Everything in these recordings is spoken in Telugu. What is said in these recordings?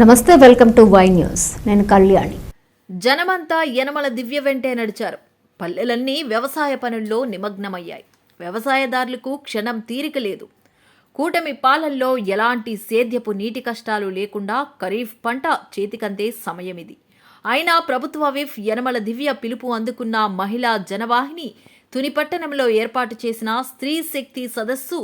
నమస్తే, వెల్కమ్ టు వై న్యూస్. నేను కళ్యాణి. జనమంతా యనమల దివ్య వెంటే నడిచారు. పల్లెలన్నీ వ్యవసాయ పనుల్లో నిమగ్నమయ్యాయి. వ్యవసాయదారులకు క్షణం తీరిక లేదు. కూటమి పాలనలో ఎలాంటి సేద్యపు నీటి కష్టాలు లేకుండా ఖరీఫ్ పంట చేతికందే సమయమిది. అయినా ప్రభుత్వ విప్ యనమల దివ్య పిలుపు అందుకున్న మహిళా జనవాహిని తుని పట్టణంలో ఏర్పాటు చేసిన స్త్రీ శక్తి సదస్సు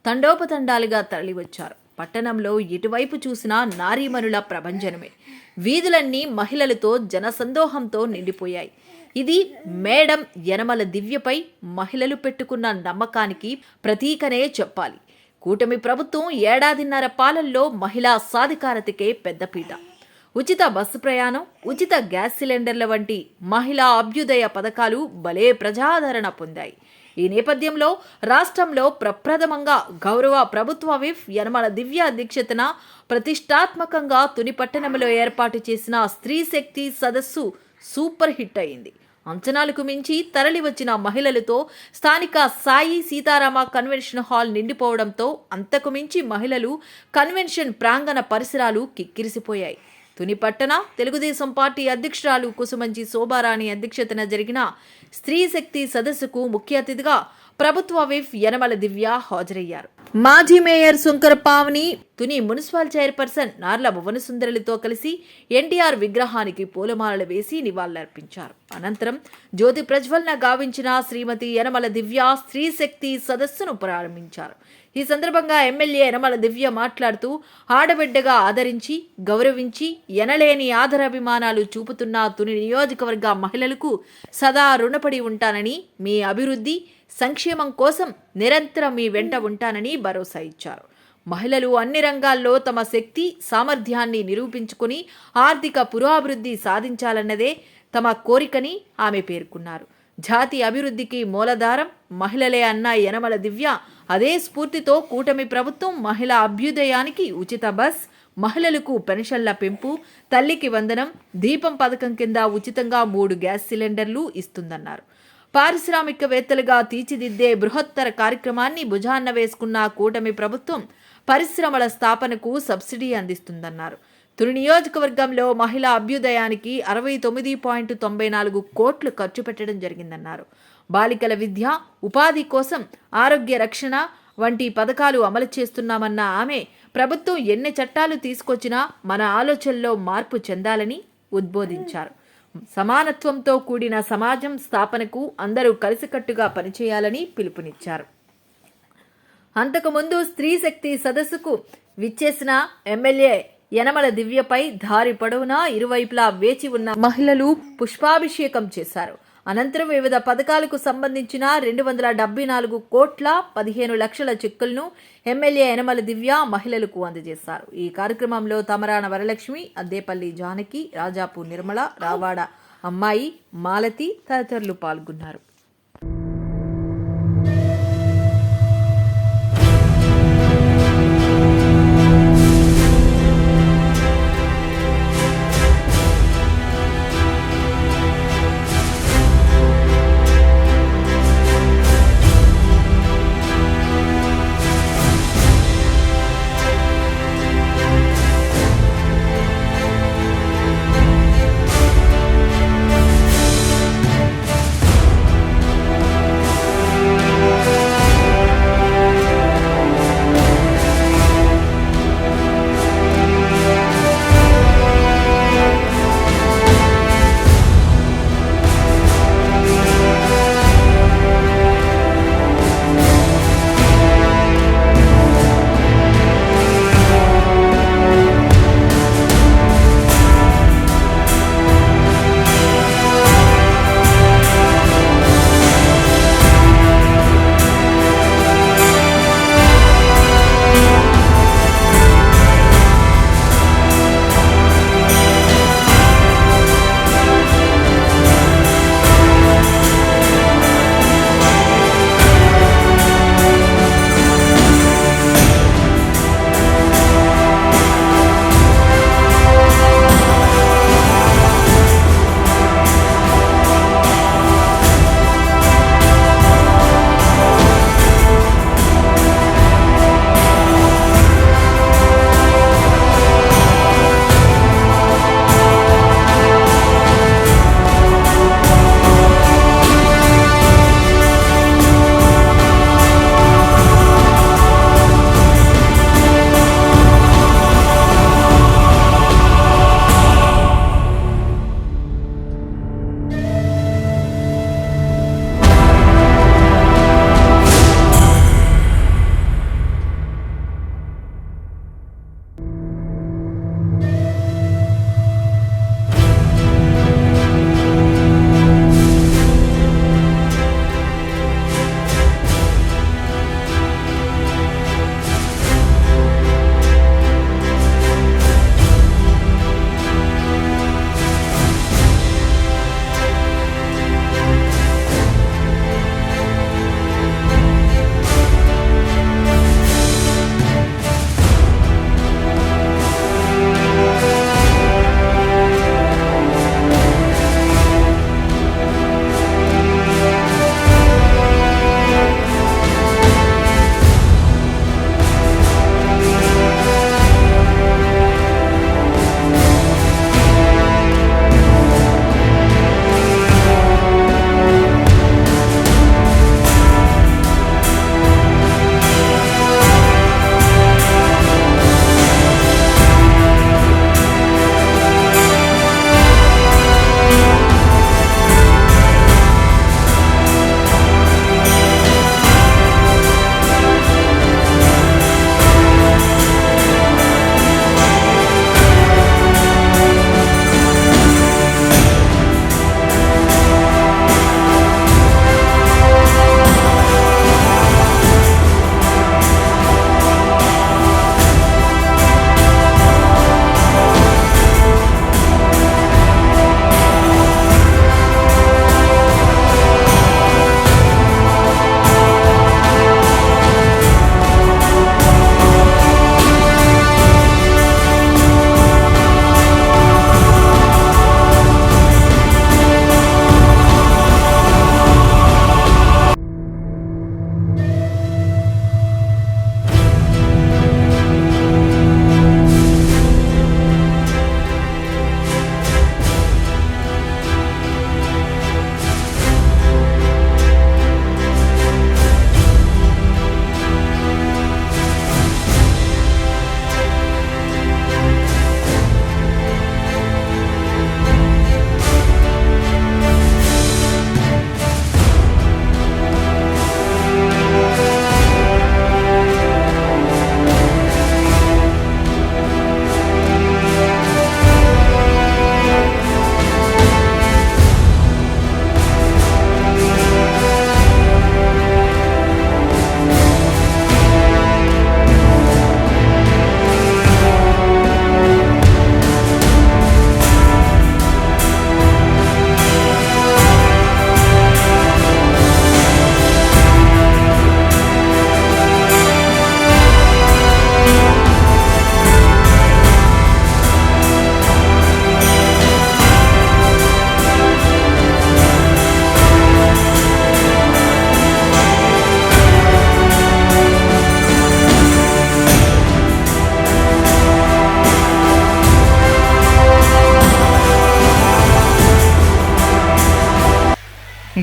తండోపతండాలుగా తరలివచ్చారు. పట్టణంలో ఎటువైపు చూసినా నారీమణుల ప్రభంజనమే. వీధులన్నీ మహిళలతో జనసందోహంతో నిండిపోయాయి. ఇది మేడం యనమల దివ్యపై మహిళలు పెట్టుకున్న నమ్మకానికి ప్రతీకనే చెప్పాలి. కూటమి ప్రభుత్వం ఏడాదిన్నర పాలనలో మహిళా సాధికారతకే పెద్దపీట. ఉచిత బస్సు ప్రయాణం, ఉచిత గ్యాస్ సిలిండర్ల వంటి మహిళా అభ్యుదయ పథకాలు భలే ప్రజాదరణ పొందాయి. ఈ నేపథ్యంలో రాష్ట్రంలో ప్రప్రథమంగా గౌరవ ప్రభుత్వ విప్ యనమల దివ్య అధ్యక్షతన ప్రతిష్టాత్మకంగా తుని పట్టణంలో ఏర్పాటు చేసిన స్త్రీ శక్తి సదస్సు సూపర్ హిట్ అయింది. అంచనాలకు మించి తరలివచ్చిన మహిళలతో స్థానిక సాయి సీతారామ కన్వెన్షన్ హాల్ నిండిపోవడంతో అంతకు మించి మహిళలు, కన్వెన్షన్ ప్రాంగణ పరిసరాలు కిక్కిరిసిపోయాయి. తుని పట్టణ తెలుగుదేశం పార్టీ అధ్యక్షురాలు కుసుమంచి శోభారాణి అధ్యక్షతన జరిగిన స్త్రీ శక్తి సదస్సుకు ముఖ్య అతిథిగా ప్రభుత్వ విప్ యనమల దివ్య హాజరయ్యారు. మాజీ mayor Sankara Pavani, Tuni municipal chairperson Narla భువనసుందరులతో కలిసి ఎన్టీఆర్ విగ్రహానికి పూలమాలలు వేసి నివాళులర్పించారు. అనంతరం జ్యోతి ప్రజ్వలన గావించిన శ్రీమతి యనమల దివ్య స్త్రీ శక్తి సదస్సును ప్రారంభించారు. ఈ సందర్భంగా ఎమ్మెల్యే యనమల దివ్య మాట్లాడుతూ, ఆడబిడ్డగా ఆదరించి, గౌరవించి, ఎనలేని ఆదరాభిమానాలు చూపుతున్న తుని నియోజకవర్గ మహిళలకు సదా రుణపడి ఉంటానని, మీ అభివృద్ధి, సంక్షేమం కోసం నిరంతరం మీ వెంట ఉంటానని భరోసా ఇచ్చారు. మహిళలు అన్ని రంగాల్లో తమ శక్తి సామర్థ్యాన్ని నిరూపించుకుని ఆర్థిక పురోభివృద్ధి సాధించాలన్నదే తమ కోరికని ఆమె పేర్కొన్నారు. జాతి అభివృద్ధికి మూలధారం మహిళలే అన్న యనమల దివ్య అదే స్ఫూర్తితో కూటమి ప్రభుత్వం మహిళా అభ్యుదయానికి ఉచిత బస్, మహిళలకు పెన్షన్ల పెంపు, తల్లికి వందనం, దీపం పథకం కింద ఉచితంగా 3 గ్యాస్ సిలిండర్లు ఇస్తుందన్నారు. పారిశ్రామికవేత్తలుగా తీర్చిదిద్దే బృహత్తర కార్యక్రమాన్ని భుజాన్న వేసుకున్న కూటమి ప్రభుత్వం పరిశ్రమల స్థాపనకు సబ్సిడీ అందిస్తుందన్నారు. తుని నియోజకవర్గంలో మహిళా అభ్యుదయానికి 69.94 కోట్లు ఖర్చు పెట్టడం జరిగిందన్నారు. బాలికల విద్య, ఉపాధి కోసం ఆరోగ్య రక్షణ వంటి పథకాలు అమలు చేస్తున్నామన్న ఆమె, ప్రభుత్వం ఎన్ని చట్టాలు తీసుకొచ్చినా మన ఆలోచనలో మార్పు చెందాలని ఉద్బోధించారు. సమానత్వంతో కూడిన సమాజం స్థాపనకు అందరూ కలిసికట్టుగా పనిచేయాలని పిలుపునిచ్చారు. అంతకుముందు స్త్రీ శక్తి సదస్సుకు విచ్చేసిన ఎమ్మెల్యే యనమల దివ్యపై దారి పొడవునా ఇరువైపులా వేచి ఉన్న మహిళలు పుష్పాభిషేకం చేశారు. అనంతరం వివిధ పథకాలకు సంబంధించిన 274 కోట్ల 15 లక్షల చెక్కులను ఎమ్మెల్యే యనమల దివ్య మహిళలకు అందజేశారు. ఈ కార్యక్రమంలో తమరాన వరలక్ష్మి, అద్దేపల్లి జానకి, రాజాపు నిర్మల, రావాడ అమ్మాయి, మాలతి తదితరులు పాల్గొన్నారు.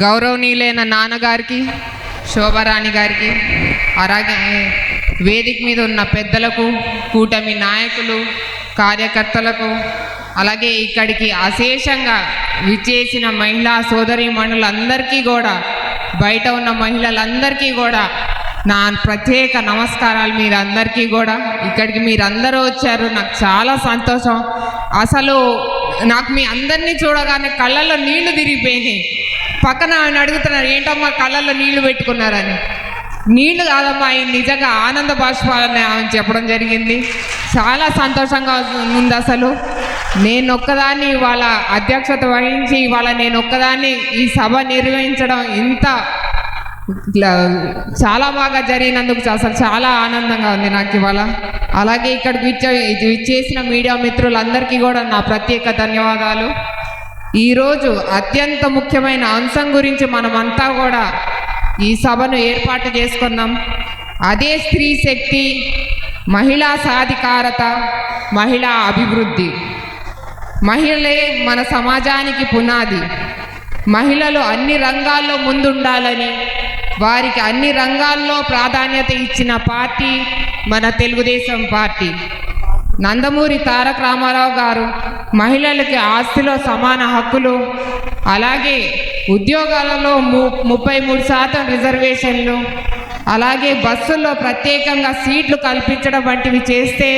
గౌరవనీయులైన నాన్నగారికి, శోభారాణి గారికి, అలాగే వేదిక మీద ఉన్న పెద్దలకు, కూటమి నాయకులు, కార్యకర్తలకు, అలాగే ఇక్కడికి అశేషంగా విచ్చేసిన మహిళా సోదరీమణులందరికీ కూడా, బయట ఉన్న మహిళలందరికీ కూడా నా ప్రత్యేక నమస్కారాలు. మీరందరికీ కూడా ఇక్కడికి మీరందరూ వచ్చారు, నాకు చాలా సంతోషం. అసలు నాకు మీ అందరినీ చూడగానే కళ్ళల్లో నీళ్లు తిరిగిపోయినాయి. పక్కన ఆయన అడుగుతున్నారు, ఏంటమ్మా కళ్ళల్లో నీళ్లు పెట్టుకున్నారని. నీళ్లు కాదమ్మా, ఈ నిజంగా ఆనంద బాష్పాలని ఆమె చెప్పడం జరిగింది. చాలా సంతోషంగా ఉంది. అసలు నేను ఒక్కదాన్ని ఇవాళ అధ్యక్షత వహించి ఇవాళ నేను ఒక్కదాన్ని ఈ సభ నిర్వహించడం ఇంత చాలా బాగా జరిగినందుకు అసలు చాలా ఆనందంగా ఉంది నాకు ఇవాళ. అలాగే ఇక్కడికి విచ్చేసిన మీడియా మిత్రులందరికీ కూడా నా ప్రత్యేక ధన్యవాదాలు. ఈరోజు అత్యంత ముఖ్యమైన అంశం గురించి మనమంతా కూడా ఈ సభను ఏర్పాటు చేసుకున్నాం. అదే స్త్రీ శక్తి, మహిళా సాధికారత, మహిళా అభివృద్ధి. మహిళలే మన సమాజానికి పునాది. మహిళలు అన్ని రంగాల్లో ముందుండాలని, వారికి అన్ని రంగాల్లో ప్రాధాన్యత ఇచ్చిన పార్టీ మన తెలుగుదేశం పార్టీ. నందమూరి తారక రామారావు గారు మహిళలకి ఆస్తిలో సమాన హక్కులు, అలాగే ఉద్యోగాలలో 33% రిజర్వేషన్లు, అలాగే బస్సుల్లో ప్రత్యేకంగా సీట్లు కల్పించడం వంటివి చేస్తే,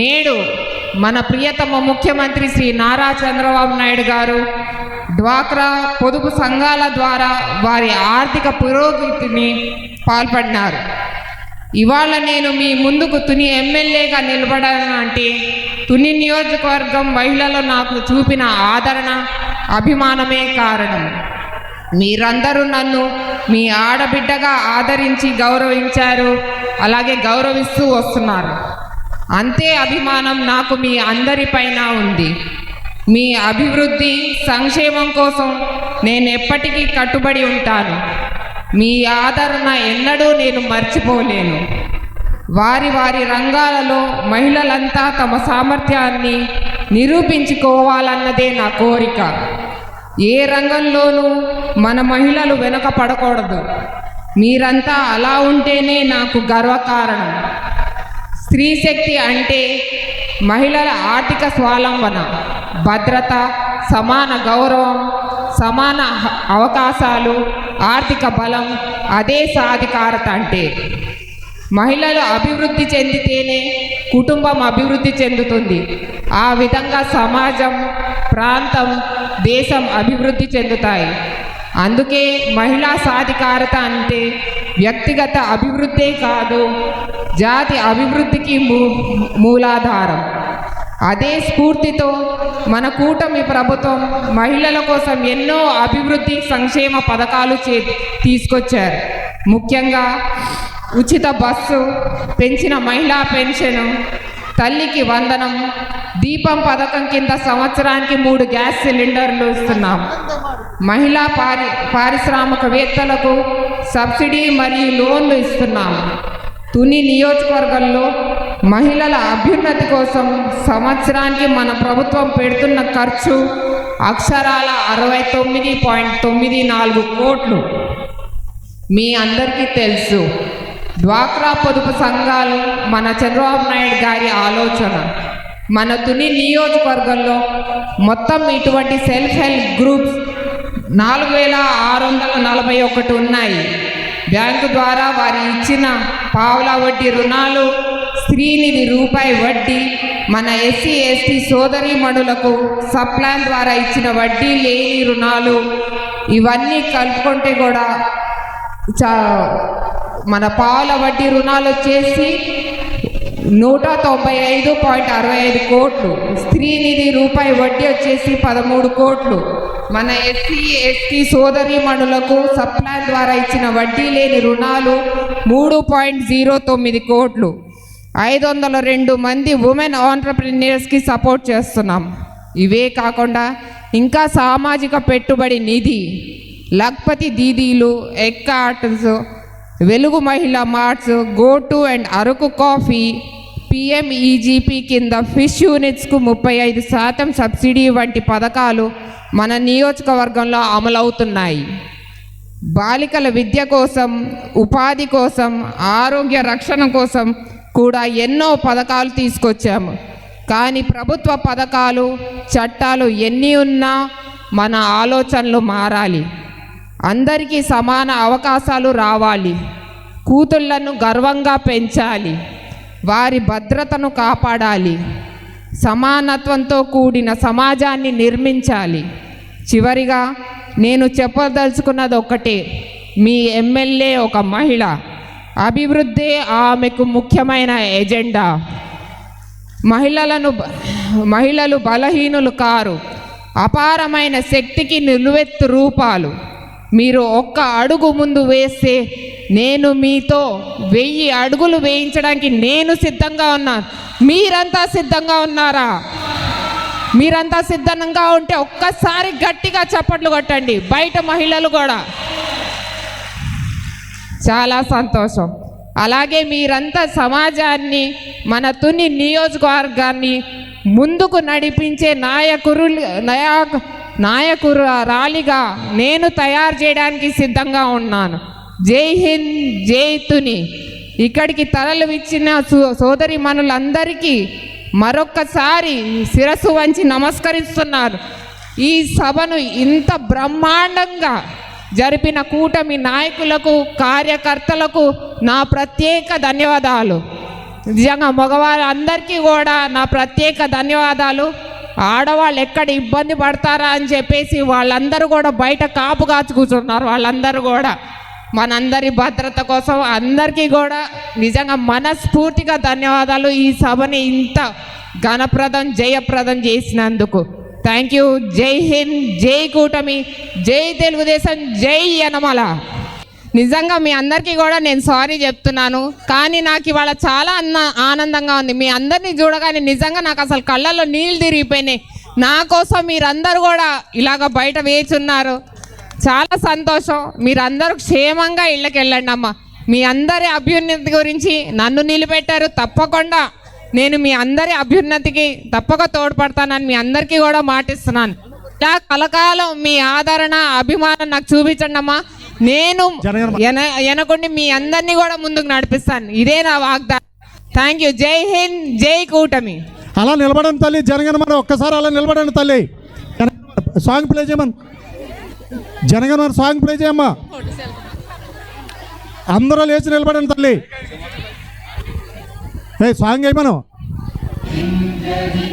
నేడు మన ప్రియతమ ముఖ్యమంత్రి శ్రీ నారా చంద్రబాబు నాయుడు గారు డ్వాక్రా పొదుపు సంఘాల ద్వారా వారి ఆర్థిక పురోగతిని పాల్పడినారు. ఇవాళ నేను మీ ముందుకు తుని ఎమ్మెల్యేగా నిలబడాలంటే తుని నియోజకవర్గం మహిళలు నాకు చూపిన ఆదరణ, అభిమానమే కారణం. మీరందరూ నన్ను మీ ఆడబిడ్డగా ఆదరించి గౌరవించారు, అలాగే గౌరవిస్తూ వస్తున్నారు. అంతే అభిమానం నాకు మీ అందరిపైన ఉంది. మీ అభివృద్ధి, సంక్షేమం కోసం నేను ఎప్పటికీ కట్టుబడి ఉంటాను. మీ ఆదరణ ఎన్నడూ నేను మర్చిపోలేను. వారి వారి రంగాలలో మహిళలంతా తమ సామర్థ్యాన్ని నిరూపించుకోవాలన్నదే నా కోరిక. ఏ రంగంలోనూ మన మహిళలు వెనుకపడకూడదు. మీరంతా అలా ఉంటేనే నాకు గర్వకారణం. స్త్రీ శక్తి అంటే మహిళల ఆర్థిక స్వావలంబన, భద్రత, సమాన గౌరవం, సమాన అవకాశాలు, ఆర్థిక బలం. అదే సాధికారత అంటే. మహిళలు అభివృద్ధి చెందితేనే కుటుంబం అభివృద్ధి చెందుతుంది. ఆ విధంగా సమాజం, ప్రాంతం, దేశం అభివృద్ధి చెందుతాయి. అందుకే మహిళా సాధికారత అంటే వ్యక్తిగత అభివృద్ధే కాదు, జాతి అభివృద్ధికి మూలాధారం. అదే స్ఫూర్తితో మన కూటమి ప్రభుత్వం మహిళల కోసం ఎన్నో అభివృద్ధి సంక్షేమ పథకాలు తీసుకొచ్చారు. ముఖ్యంగా ఉచిత బస్సు, పెంచిన మహిళా పెన్షను, తల్లికి వందనం, దీపం పథకం కింద సంవత్సరానికి 3 గ్యాస్ సిలిండర్లు ఇస్తున్నాం. మహిళా పారిశ్రామికవేత్తలకు సబ్సిడీ మరియు లోన్లు ఇస్తున్నాం. తుని నియోజకవర్గంలో మహిళల అభ్యున్నతి కోసం సంవత్సరానికి మన ప్రభుత్వం పెడుతున్న ఖర్చు అక్షరాల 69.94 కోట్లు. మీ అందరికీ తెలుసు, డ్వాక్రా పొదుపు సంఘాలు మన చంద్రబాబు నాయుడు గారి ఆలోచన. మన తుని నియోజకవర్గంలో మొత్తం ఇటువంటి సెల్ఫ్ హెల్ప్ గ్రూప్స్ 4641 ఉన్నాయి. బ్యాంకు ద్వారా వారి ఇచ్చిన పావుల వడ్డీ రుణాలు, స్త్రీనిధి రూపాయి వడ్డీ, మన ఎస్సీ ఎస్టీ సోదరీమణులకు సప్లాన్ ద్వారా ఇచ్చిన వడ్డీ లేని రుణాలు, ఇవన్నీ కలుపుకుంటే కూడా మన పావుల వడ్డీ రుణాలు వచ్చేసి 195.65 కోట్లు, స్త్రీనిధి రూపాయి వడ్డీ వచ్చేసి 13 కోట్లు, మన ఎస్సీ ఎస్టీ సోదరీమణులకు సప్లాన్ ద్వారా ఇచ్చిన వడ్డీ లేని రుణాలు 3.09 కోట్లు. 502 మంది ఉమెన్ ఆంటర్‌ప్రెన్యూర్స్కి సపోర్ట్ చేస్తున్నాం. ఇవే కాకుండా ఇంకా సామాజిక పెట్టుబడి నిధి, లక్పతి దీదీలు, ఎక్కార్ట్స్, వెలుగు మహిళా marts, go to and Araku coffee, PMEGP కింద ఫిష్ యూనిట్స్కు 35% సబ్సిడీ వంటి పథకాలు మన నియోజకవర్గంలో అమలవుతున్నాయి. బాలికల విద్య కోసం, ఉపాధి కోసం, ఆరోగ్య రక్షణ కోసం కూడా ఎన్నో పథకాలు తీసుకొచ్చాము. కానీ ప్రభుత్వ పథకాలు, చట్టాలు ఎన్ని ఉన్నా మన ఆలోచనలు మారాలి. అందరికీ సమాన అవకాశాలు రావాలి. కూతుళ్లను గర్వంగా పెంచాలి. వారి భద్రతను కాపాడాలి. సమానత్వంతో కూడిన సమాజాన్ని నిర్మించాలి. చివరిగా నేను చెప్పదలుచుకున్నది ఒక్కటే, మీ ఎమ్మెల్యే ఒక మహిళ. అభివృద్ధే ఆమెకు ముఖ్యమైన ఎజెండా. మహిళలు బలహీనులు కారు, అపారమైన శక్తికి నిలువెత్తు రూపాలు. మీరు ఒక్క అడుగు ముందు వేస్తే నేను మీతో 1000 అడుగులు వేయించడానికి నేను సిద్ధంగా ఉన్నాను. మీరంతా సిద్ధంగా ఉన్నారా? మీరంతా సిద్ధంగా ఉంటే ఒక్కసారి గట్టిగా చప్పట్లు కొట్టండి. బయట మహిళలు కూడా. చాలా సంతోషం. అలాగే మీరంతా సమాజాన్ని, మన తుని నియోజకవర్గాన్ని ముందుకు నడిపించే నాయకురాలిగా నేను తయారు చేయడానికి సిద్ధంగా ఉన్నాను. జై హింద్, జై తుని. ఇక్కడికి తరలి ఇచ్చిన సోదరి మనులందరికీ మరొక్కసారి శిరస్సు వంచి నమస్కరిస్తున్నారు. ఈ సభను ఇంత బ్రహ్మాండంగా జరిపిన కూటమి నాయకులకు, కార్యకర్తలకు నా ప్రత్యేక ధన్యవాదాలు. నిజంగా మగవాళ్ళందరికీ కూడా నా ప్రత్యేక ధన్యవాదాలు. ఆడవాళ్ళు ఎక్కడ ఇబ్బంది పడతారా అని చెప్పేసి వాళ్ళందరూ కూడా బయట కాపు కాచి కూర్చున్నారు. వాళ్ళందరూ కూడా మనందరి భద్రత కోసం అందరికీ కూడా నిజంగా మనస్ఫూర్తిగా ధన్యవాదాలు. ఈ సభని ఇంత ఘనప్రదం, జయప్రదం చేసినందుకు థ్యాంక్ యూ. జై హింద్, జై కూటమి, జై తెలుగుదేశం, జై యనమల. నిజంగా మీ అందరికీ కూడా నేను సారీ చెప్తున్నాను. కానీ నాకు ఇవాళ చాలా ఆనందంగా ఉంది. మీ అందరినీ చూడగానే నిజంగా నాకు అసలు కళ్ళల్లో నీళ్ళు తిరిగిపోయినాయి. నా కోసం మీరందరూ కూడా ఇలాగ బయట వేచున్నారు. చాలా సంతోషం. మీరందరూ క్షేమంగా ఇళ్ళకి వెళ్ళండి అమ్మ. మీ అందరి అభ్యున్నతి గురించి నన్ను నిలబెట్టారు. తప్పకుండా నేను మీ అందరి అభ్యున్నతికి తప్పక తోడ్పడతానని మీ అందరికీ కూడా మాటిస్తున్నాను. ఇలా కలకాలం మీ ఆదరణ, అభిమానం నాకు చూపించండి అమ్మా. నేను ఎనకుండి మీ అందరినీ కూడా ముందుకు నడిపిస్తాను. ఇదే నా వాగ్దానం. Thank you. జై హింద్, జై కూటమి. అలా నిలబడండి తల్లి. జనగణమన ఒక్కసారి అలా నిలబడండి తల్లి. సాంగ్ ప్లే చేయమని, జనగణమన సాంగ్ ప్లే చేయమ్మా. అందరూ లేచి నిలబడండి తల్లి. సాంగ్ వేయమను. జయ